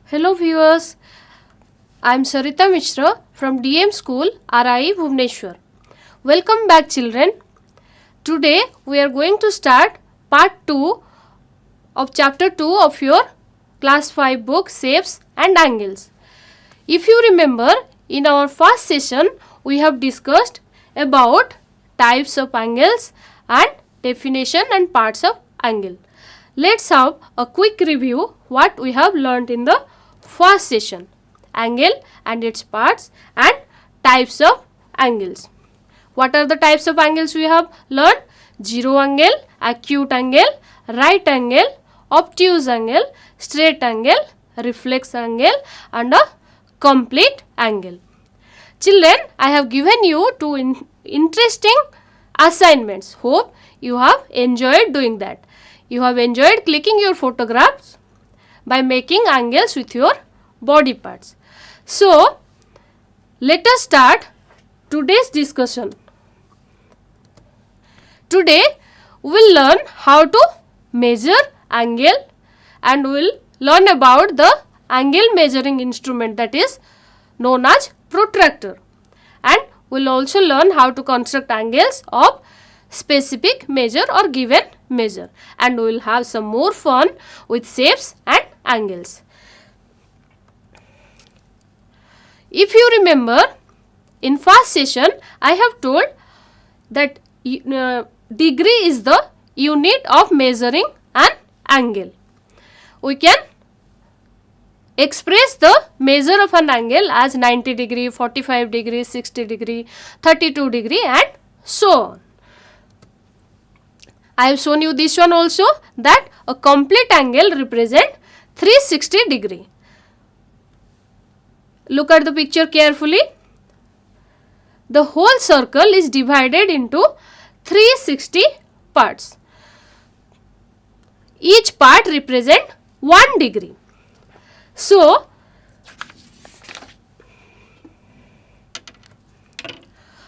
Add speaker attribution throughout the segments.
Speaker 1: Hello viewers, I am Sarita Mishra from DM School, RI Bhubaneswar. Welcome back children. Today we are going to start part 2 of chapter 2 of your class 5 book Shapes and Angles. If you remember, in our first session we have discussed about types of angles and definition and parts of angle. Let's have a quick review what we have learned in the first session: angle and its parts and types of angles. What are the types of angles we have learned? Zero angle, acute angle, right angle, obtuse angle, straight angle, reflex angle and a complete angle. Children, I have given you two interesting assignments. Hope you have enjoyed doing that. You have enjoyed clicking your photographs by making angles with your body parts. So, let us start today's discussion. Today, we will learn how to measure angle and we will learn about the angle measuring instrument that is known as protractor. And we will also learn how to construct angles of specific measure or given measure, and we will have some more fun with shapes and angles. If you remember, in first session I have told that degree is the unit of measuring an angle. We can express the measure of an angle as 90 degree, 45 degree, 60 degree, 32 degree and so on. I have shown you this one also, that a complete angle represents 360 degree. Look at the picture carefully. The whole circle is divided into 360 parts. Each part represents 1 degree. So,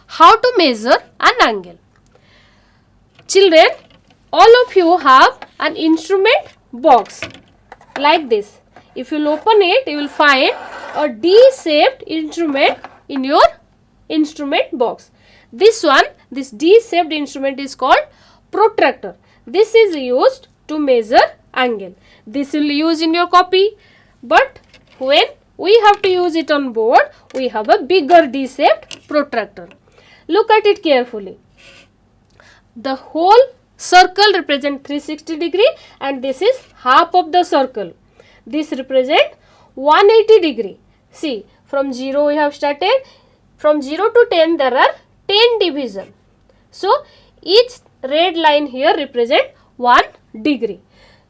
Speaker 1: how to measure an angle? Children, all of you have an instrument box like this. If you will open it, you will find a D-shaped instrument in your instrument box. This D-shaped instrument is called protractor. This is used to measure angle. This will use in your copy, but when we have to use it on board, we have a bigger D-shaped protractor. Look at it carefully. The whole circle represents 360 degree and this is half of the circle. This represents 180 degree. See, from 0 we have started. From 0 to 10 there are 10 division. So, each red line here represents 1 degree.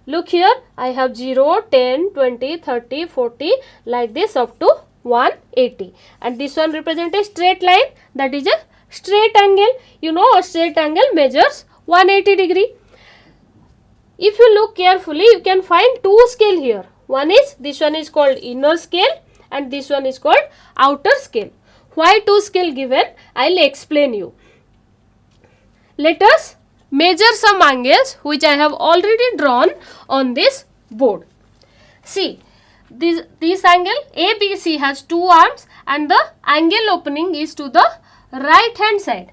Speaker 1: Look here, I have 0, 10, 20, 30, 40 like this up to 180. And this one represents a straight line, that is a straight angle. You know, a straight angle measures 180 degree. If you look carefully, you can find two scale here. This one is called inner scale and this one is called outer scale. Why two scale given? I will explain you. Let us measure some angles which I have already drawn on this board. See, this angle ABC has two arms and the angle opening is to the right hand side,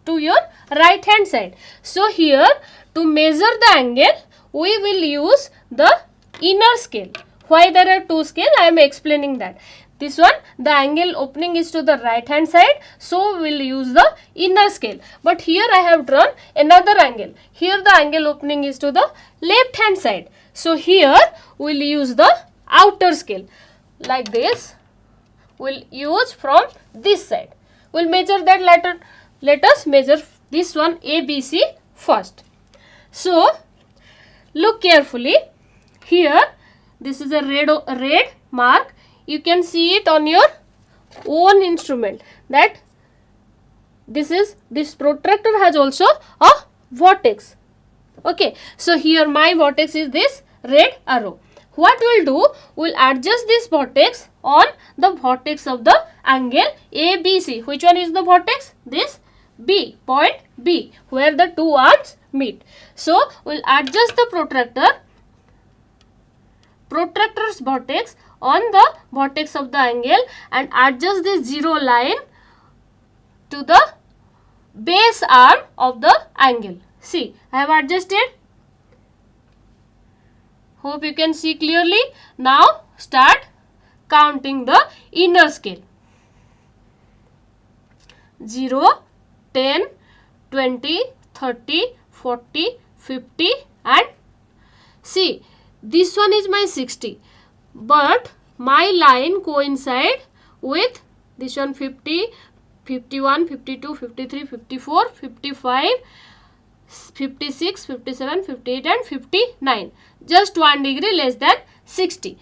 Speaker 1: to your right hand side. So, here to measure the angle, we will use the inner scale. Why there are two scale? I am explaining that. This one, the angle opening is to the right hand side, so we will use the inner scale. But here I have drawn another angle. Here the angle opening is to the left hand side. So, here we will use the outer scale. Like this, we will use from this side. We will measure that later. Let us measure this one ABC first. So, look carefully. Here, this is a red mark. You can see it on your own instrument that this protractor has also a vortex. Okay. So, here my vortex is this red arrow. What we will do, we will adjust this vortex on the vortex of the angle ABC. Which one is the vortex? This B, point B, where the two arms meet. So, we will adjust the protractor's vortex on the vertex of the angle and adjust this 0 line to the base arm of the angle. See, I have adjusted. Hope you can see clearly. Now start counting the inner scale. 0, 10, 20, 30, 40, 50 and see, this one is my 60, but my line coincide with this one 50, 51, 52, 53, 54, 55, 56, 57, 58 and 59. Just 1 degree less than 60.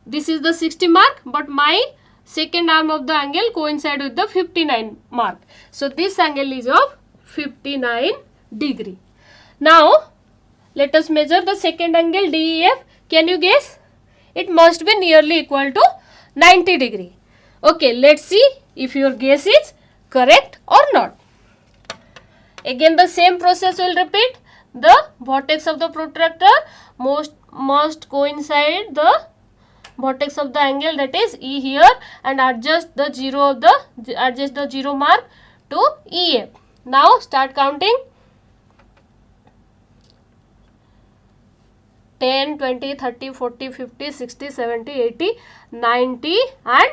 Speaker 1: This is the 60 mark, but my second arm of the angle coincide with the 59 mark. So this angle is of 59 degree. Now let us measure the second angle DEF. Can you guess? It must be nearly equal to 90 degree. Okay, let's see if your guess is correct or not. Again the same process will repeat. The vertex of the protractor must coincide the vertex of the angle, that is E here, and adjust the 0 mark to EF. Now start counting. 10, 20, 30, 40, 50, 60, 70, 80, 90 and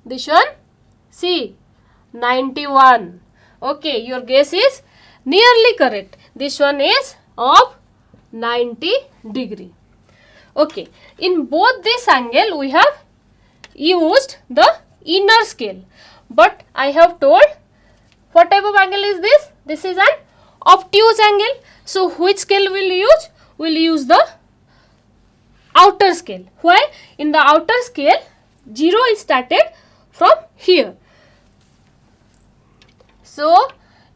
Speaker 1: this one, see, 91. Okay, your guess is nearly correct. This one is of 90 degree. Okay, in both this angle we have used the inner scale, but I have told what type of angle is this? This is an obtuse angle. So which scale will use? We'll use the outer scale. Why? In the outer scale 0 is started from here. So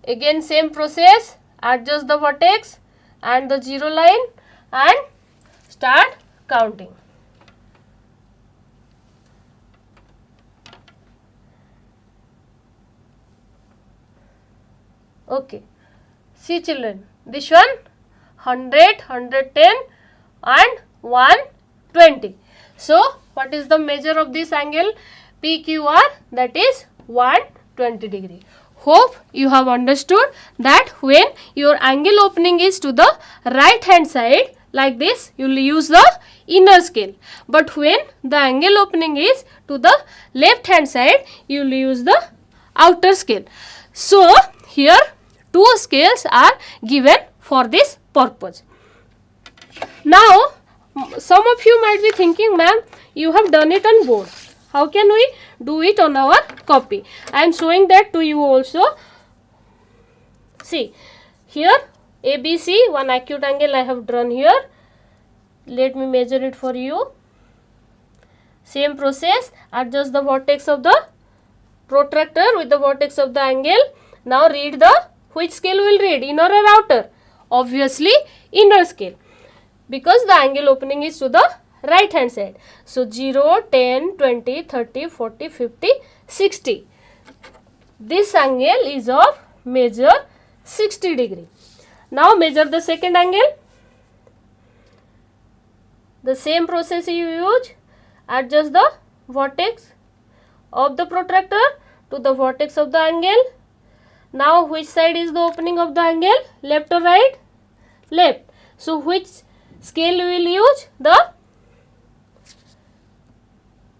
Speaker 1: again same process, adjust the vertex and the 0 line and start counting. Okay, see children, this one 100, 110 and 120. So what is the measure of this angle PQR? That is 120 degree. Hope you have understood that when your angle opening is to the right hand side like this, you will use the inner scale, but when the angle opening is to the left hand side, you will use the outer scale. So here two scales are given for this purpose. Now some of you might be thinking, ma'am, you have done it on board. How can we do it on our copy? I am showing that to you also. See, here ABC, one acute angle I have drawn here. Let me measure it for you. Same process, adjust the vertex of the protractor with the vertex of the angle. Now read the, which scale will read, inner or outer? Obviously inner scale, because the angle opening is to the right hand side. So 0, 10, 20, 30, 40, 50, 60. This angle is of measure 60 degree. Now measure the second angle. The same process you use, adjust the vertex of the protractor to the vertex of the angle. Now which side is the opening of the angle, left or right? Left. So which scale we will use? The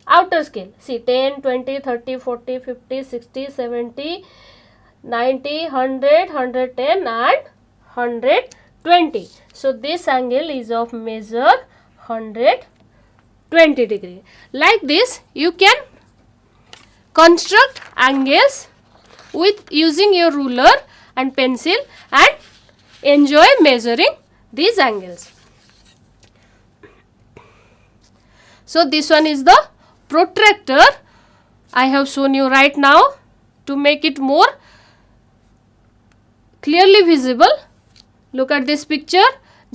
Speaker 1: outer scale. See, 10, 20, 30, 40, 50, 60, 70, 90, 100, 110 and 120. So this angle is of measure 120 degree. Like this you can construct angles with using your ruler and pencil and enjoy measuring these angles. So this one is the protractor I have shown you right now to make it more clearly visible. Look at this picture,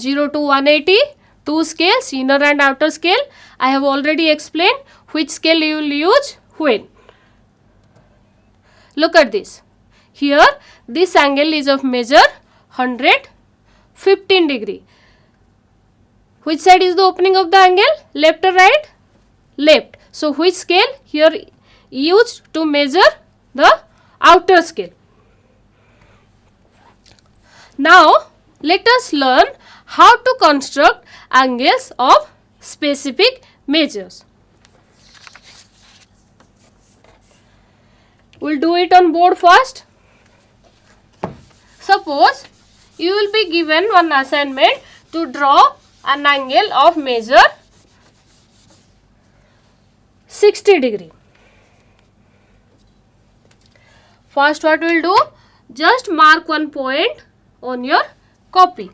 Speaker 1: 0 to 180, two scales, inner and outer scale. I have already explained which scale you will use when. Look at this. Here this angle is of measure 115 degree. Which side is the opening of the angle, left or right? left. So which scale here used to measure the outer scale. Now let us learn how to construct angles of specific measures. We'll do it on board first. Suppose you will be given one assignment to draw an angle of measure 60 degree. First what we will do? Just mark one point on your copy.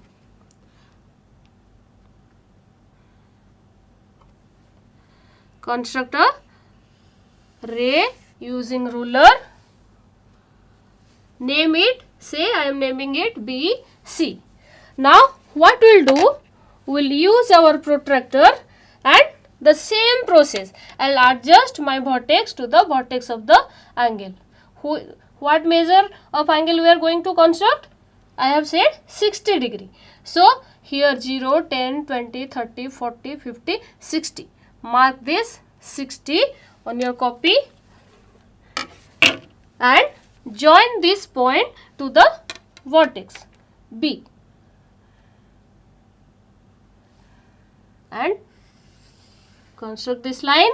Speaker 1: Construct a ray using ruler. Name it. Say I am naming it BC. Now what we will do? We will use our protractor and the same process. I will adjust my vertex to the vertex of the angle. What measure of angle we are going to construct? I have said 60 degree. So here 0, 10, 20, 30, 40, 50, 60. Mark this 60 on your copy and join this point to the vertex B and construct this line.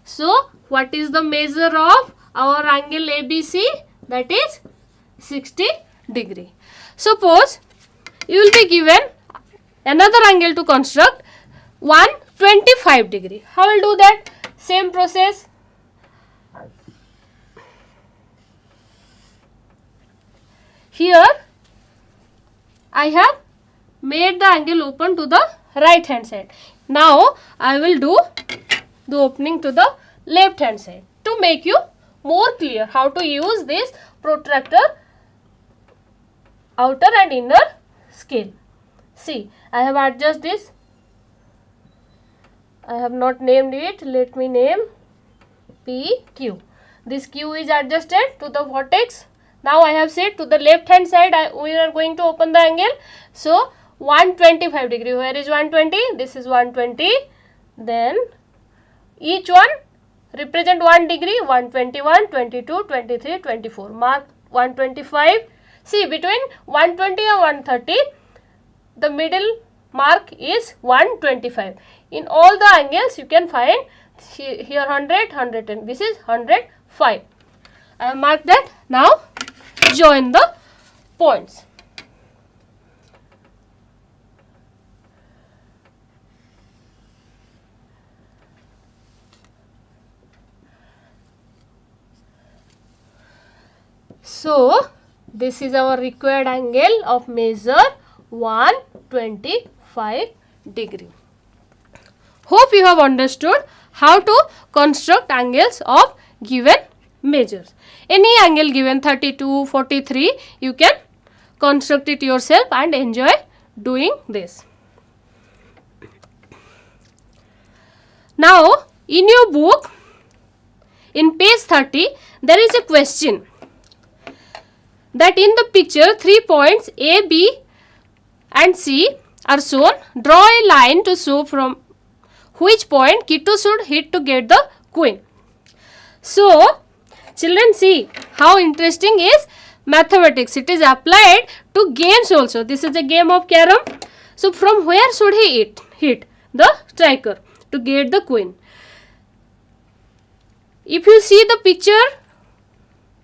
Speaker 1: So what is the measure of our angle ABC? That is 60 degree. Suppose you will be given another angle to construct 125 degree. How will do that? Same process. Here I have made the angle open to the right hand side. Now I will do the opening to the left hand side to make you more clear how to use this protractor outer and inner scale. See, I have adjusted this. I have not named it. Let me name PQ. This Q is adjusted to the vertex. Now I have said to the left hand side we are going to open the angle. So 125 degree. Where is 120? This is 120. Then each one represent 1 degree. 121, 22, 23, 24. Mark 125. See, between 120 and 130, the middle mark is 125. In all the angles you can find here 100, 110. This is 105. I have marked that. Now join the points. So this is our required angle of measure 125 degree. Hope you have understood how to construct angles of given measures. Any angle given 32, 43, you can construct it yourself and enjoy doing this. Now in your book, in page 30, there is a question that in the picture 3 points A, B and C are shown. Draw a line to show from which point Kitu should hit to get the queen. So children, see how interesting is mathematics. It is applied to games also. This is a game of carom. So from where should he hit the striker to get the queen? If you see the picture,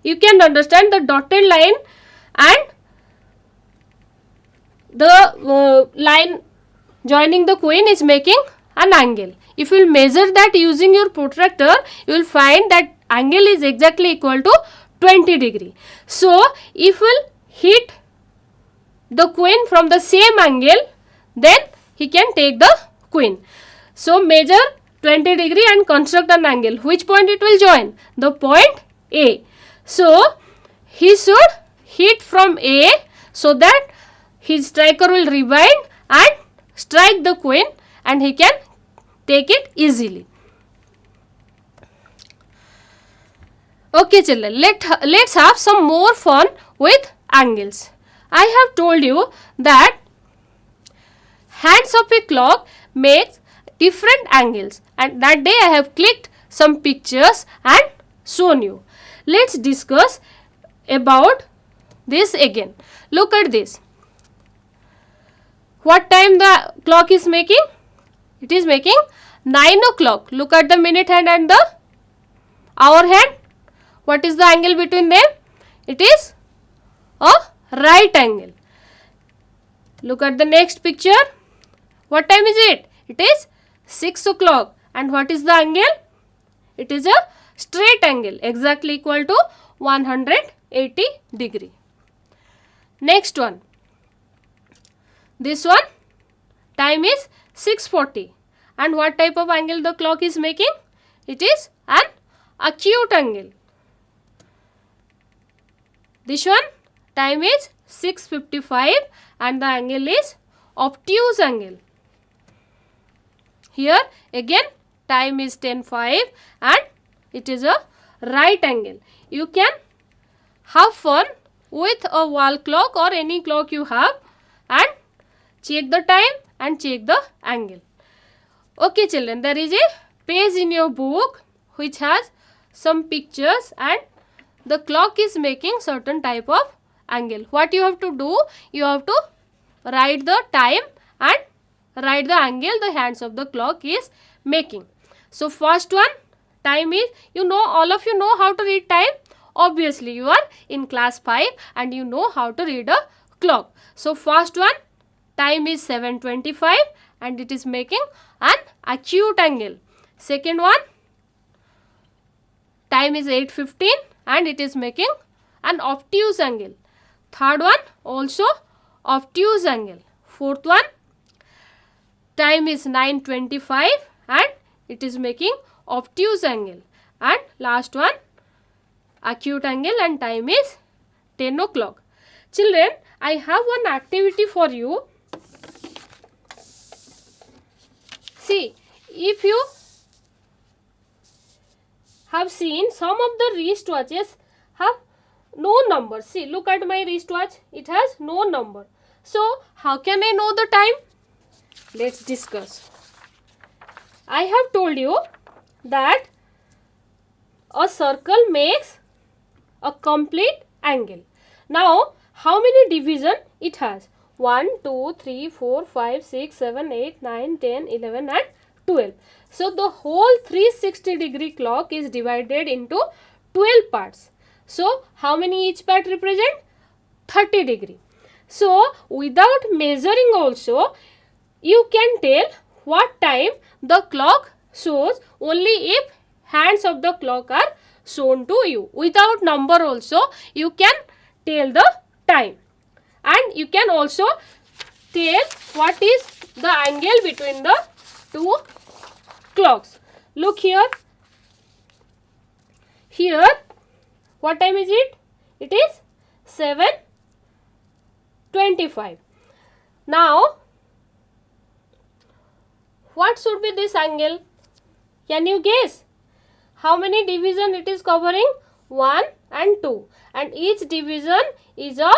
Speaker 1: you can understand the dotted line and the line joining the queen is making an angle. If you will measure that using your protractor, you will find that angle is exactly equal to 20 degree. So if we will hit the queen from the same angle, then he can take the queen. So measure 20 degree and construct an angle. Which point it will join? The point A. So he should hit from A so that his striker will rewind and strike the queen and he can take it easily. Okay children, let's have some more fun with angles. I have told you that hands of a clock makes different angles, and that day I have clicked some pictures and shown you. Let's discuss about this again. Look at this. What time the clock is making? It is making 9 o'clock. Look at the minute hand and the hour hand. What is the angle between them? It is a right angle. Look at the next picture. What time is it? It is 6 o'clock. And what is the angle? It is a straight angle, exactly equal to 180 degree. Next one. This one, time is 6:40. And what type of angle the clock is making? It is an acute angle. This one, time is 6:55 and the angle is obtuse angle. Here again time is 10:05 and it is a right angle. You can have fun with a wall clock or any clock you have and check the time and check the angle. Okay children, there is a page in your book which has some pictures and the clock is making certain type of angle. What you have to do? You have to write the time and write the angle the hands of the clock is making. So first one, time is, all of you know how to read time. Obviously you are in class 5 and you know how to read a clock. So first one, time is 7:25 and it is making an acute angle. Second one, time is 8:15 and it is making an obtuse angle. Third one, also obtuse angle. Fourth one, time is 9:25 and it is making obtuse angle. And last one, acute angle and time is 10 o'clock. Children, I have one activity for you. See, if you have seen some of the wristwatches have no number. See, look at my wristwatch. It has no number. So, how can I know the time? Let's discuss. I have told you that a circle makes a complete angle. Now, how many division it has? 1, 2, 3, 4, 5, 6, 7, 8, 9, 10, 11 and 12. So, the whole 360 degree clock is divided into 12 parts. So, how many each part represent? 30 degree. So, without measuring also, you can tell what time the clock shows only if hands of the clock are shown to you. Without number also, you can tell the time. And you can also tell what is the angle between the two clocks. Look here. Here, what time is it? It is 7:25. Now, what should be this angle? Can you guess? How many division it is covering? 1 and 2. And each division is of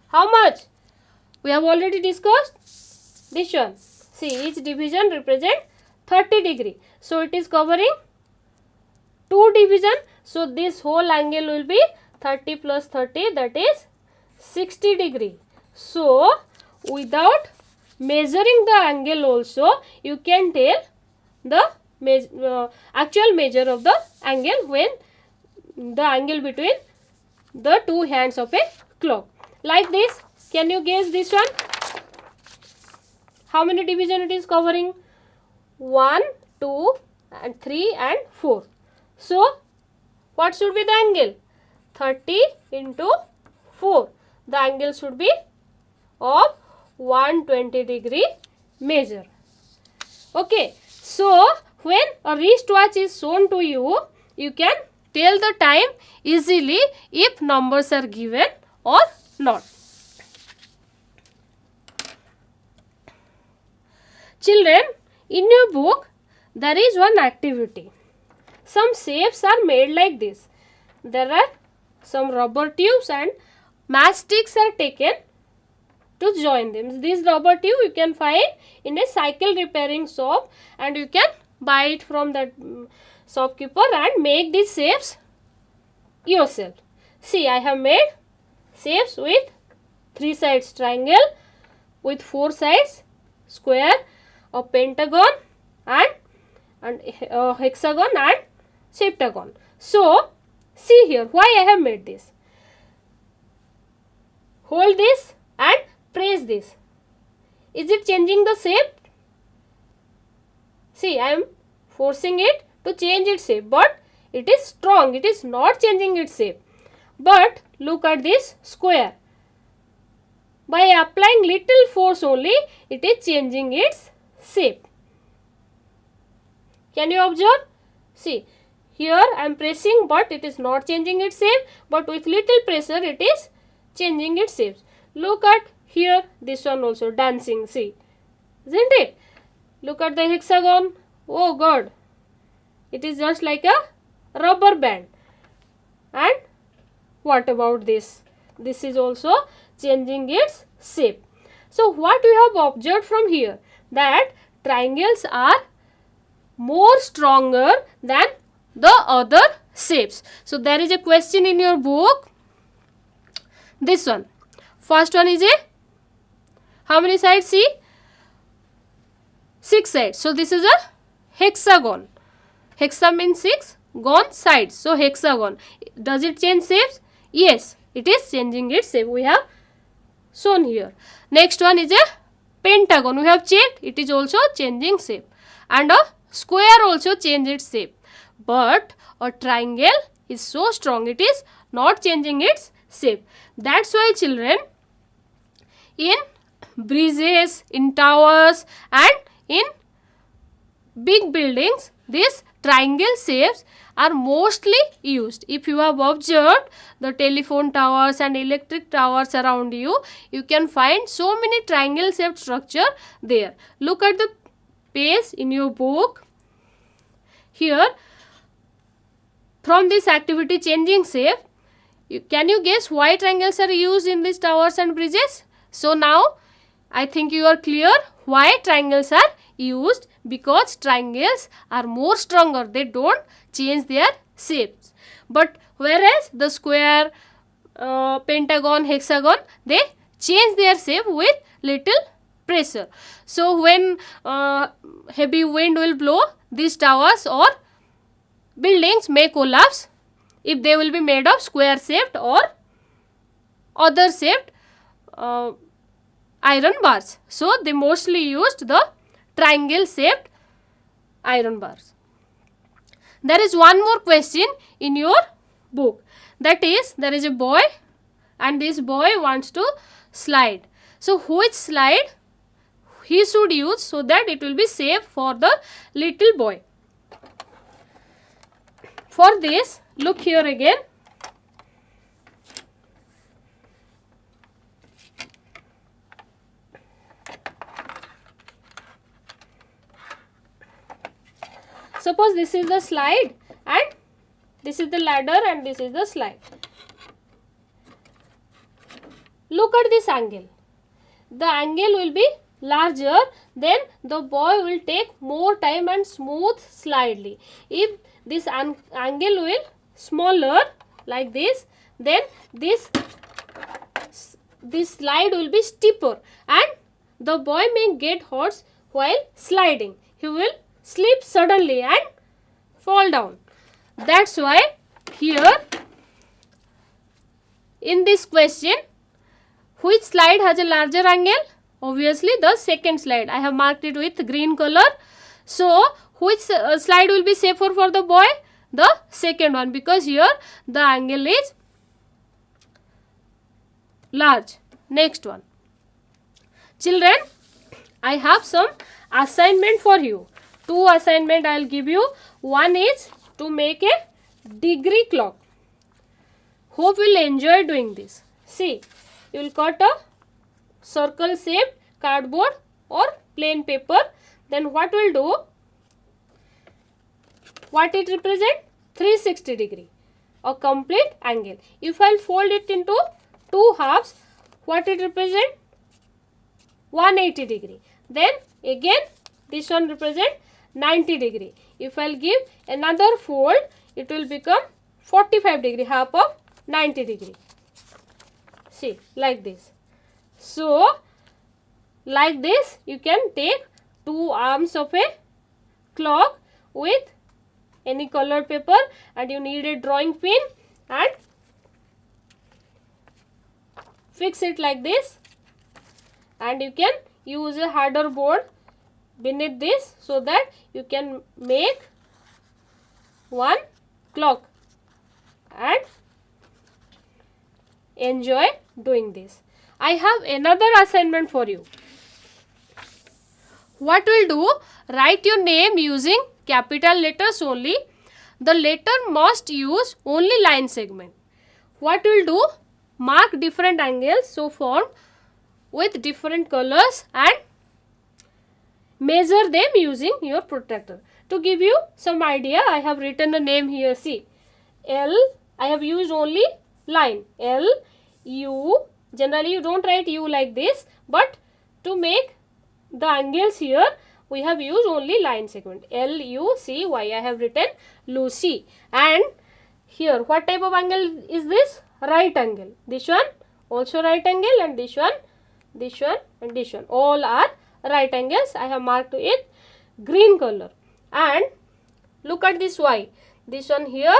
Speaker 1: how much? We have already discussed this one. See, each division represent 30 degree. So, it is covering 2 division. So, this whole angle will be 30 plus 30, that is 60 degree. So, without measuring the angle also, you can tell the actual measure of the angle when the angle between the two hands of a clock. Like this, can you guess this one? How many division it is covering? 1, 2 and 3 and 4. So, what should be the angle? 30 into 4. The angle should be of 120 degree measure. Okay. So, when a wristwatch is shown to you, you can tell the time easily if numbers are given or not. Children, in your book, there is one activity. Some shapes are made like this. There are some rubber tubes and matchsticks are taken to join them. This rubber tube you can find in a cycle repairing shop, and you can buy it from that shopkeeper and make these shapes yourself. See, I have made shapes with 3 sides triangle, with 4 sides square, a pentagon, and hexagon and septagon. So, see here why I have made this. Hold this and press this. Is it changing the shape? See, I am forcing it to change its shape, but it is strong. It is not changing its shape. But look at this square. By applying little force only, it is changing its shape. Can you observe? See, here I am pressing, but it is not changing its shape, but with little pressure it is changing its shape. Look at here, this one also dancing, see, isn't it? Look at the hexagon. Oh God, it is just like a rubber band. And what about this? This is also changing its shape. So what we have observed from here, that triangles are more stronger than the other shapes. So there is a question in your book, this one. First one is a, how many sides? See, 6 sides. So this is a hexagon. Hexa means 6, gon sides. So hexagon. Does it change shapes? Yes, it is changing its shape. We have shown here. Next one is a pentagon. We have checked, it is also changing shape. And a square also change its shape. But a triangle is so strong, it is not changing its shape. That's why children, in bridges, in towers and in big buildings, these triangle shapes are mostly used. If you have observed the telephone towers and electric towers around you, you can find so many triangle shaped structure there. Look at the page in your book. Here, from this activity changing shape, can you guess why triangles are used in these towers and bridges? So now, I think you are clear why triangles are used, because triangles are more stronger. They don't change their shapes. But whereas the square, pentagon, hexagon, they change their shape with little pressure. So when heavy wind will blow, these towers or buildings may collapse if they will be made of square shaped or other shaped iron bars. So they mostly used the triangle shaped iron bars. There is one more question in your book. That is, there is a boy and this boy wants to slide. So which slide he should use so that it will be safe for the little boy? For this, look here again. Suppose this is the slide and this is the ladder and this is the slide. Look at this angle. The angle will be larger, then the boy will take more time and smooth slightly. If this angle will smaller like this, then this slide will be steeper and the boy may get hurt while sliding. He will slip suddenly and fall down. That's why here in this question, which slide has a larger angle? Obviously the second slide. I have marked it with green color. So which slide will be safer for the boy? The second one, because here the angle is large. Next one. Children, I have some assignment for you. 2 assignment I will give you. One is to make a degree clock. Hope you will enjoy doing this. See, you will cut a circle shaped cardboard or plain paper. Then what will do? What it represent? 360 degree, a complete angle. If I will fold it into 2 halves, what it represent? 180 degree. Then again this one represent 90 degree. If I will give another fold, it will become 45 degree, half of 90 degree. See, like this. So like this you can take two arms of a clock with any colored paper, and you need a drawing pin and fix it like this, and you can use a harder board beneath this so that you can make one clock and enjoy doing this. I have another assignment for you. What we'll do, write your name using capital letters only. The letter must use only line segment. What we'll do, mark different angles so formed with different colors and measure them using your protractor. To give you some idea, I have written a name here. See, L, I have used only line L, U. Generally you don't write U like this, but to make the angles here we have used only line segment L, U, C, Y. I have written Lucy. And here what type of angle is this? Right angle. This one also right angle, and this one, this one, and this one, all are right angles. I have marked it green color. And look at this Y. This one here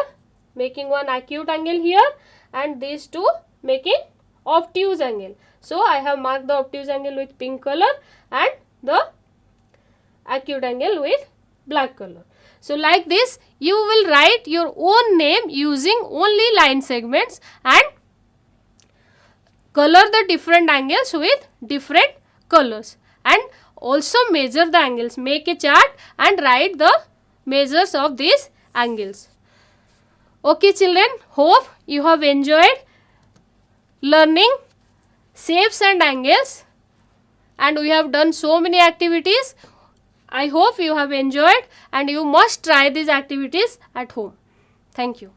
Speaker 1: making one acute angle here, and these two making obtuse angle. So I have marked the obtuse angle with pink color and the acute angle with black color. So like this you will write your own name using only line segments and color the different angles with different colors, and also measure the angles. Make a chart and write the measures of these angles. Okay children, hope you have enjoyed learning shapes and angles, and we have done so many activities. I hope you have enjoyed, and you must try these activities at home. Thank you.